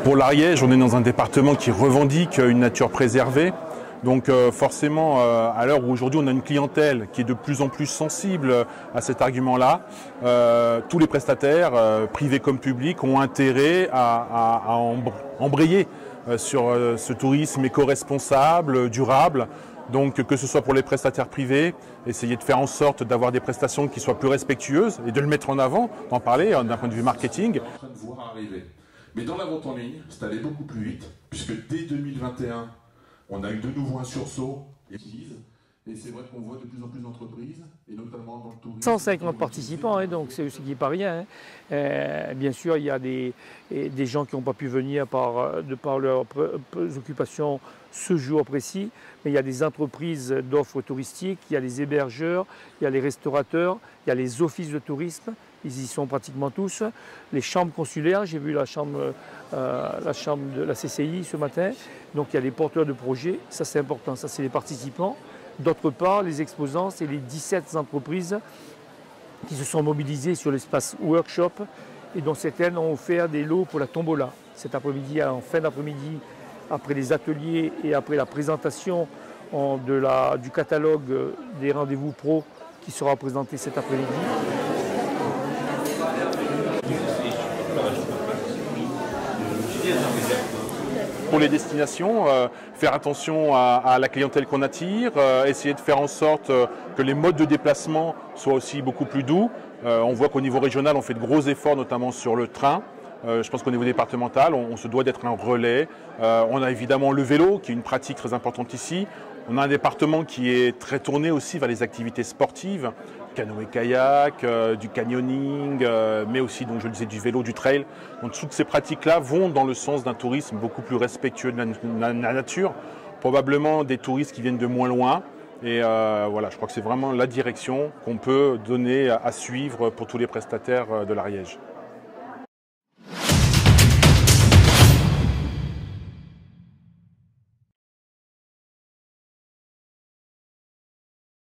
Pour l'Ariège, on est dans un département qui revendique une nature préservée. Donc forcément, à l'heure où aujourd'hui on a une clientèle qui est de plus en plus sensible à cet argument-là, tous les prestataires, privés comme publics, ont intérêt à embrayer sur ce tourisme éco-responsable, durable. Donc que ce soit pour les prestataires privés, essayer de faire en sorte d'avoir des prestations qui soient plus respectueuses et de le mettre en avant, d'en parler d'un point de vue marketing. En train de voir arriver. Mais dans la vente en ligne, c'est allé beaucoup plus vite, puisque dès 2021, on a eu de nouveau un sursaut. Et c'est vrai qu'on voit de plus en plus d'entreprises, et notamment dans le tourisme. 150 participants, hein, donc ce qui n'est pas rien. Hein. Bien sûr, il y a des gens qui n'ont pas pu venir de par leurs occupations ce jour précis, mais il y a des entreprises d'offres touristiques, il y a les hébergeurs, il y a les restaurateurs, il y a les offices de tourisme. Ils y sont pratiquement tous. Les chambres consulaires, j'ai vu la chambre de la CCI ce matin. Donc il y a les porteurs de projets, ça c'est important, ça c'est les participants. D'autre part, les exposants, c'est les 17 entreprises qui se sont mobilisées sur l'espace workshop et dont certaines ont offert des lots pour la tombola. Cet après-midi, en fin d'après-midi, après les ateliers et après la présentation du catalogue des rendez-vous pro qui sera présenté cet après-midi. Pour les destinations, faire attention à la clientèle qu'on attire, essayer de faire en sorte que les modes de déplacement soient aussi beaucoup plus doux. On voit qu'au niveau régional, on fait de gros efforts, notamment sur le train. Je pense qu'au niveau départemental, on se doit d'être un relais. On a évidemment le vélo, qui est une pratique très importante ici. On a un département qui est très tourné aussi vers les activités sportives, canoë-kayak, du canyoning, mais aussi, donc, je le disais, du vélo, du trail. Donc toutes ces pratiques-là vont dans le sens d'un tourisme beaucoup plus respectueux de la nature, probablement des touristes qui viennent de moins loin. Et voilà, je crois que c'est vraiment la direction qu'on peut donner à suivre pour tous les prestataires de l'Ariège.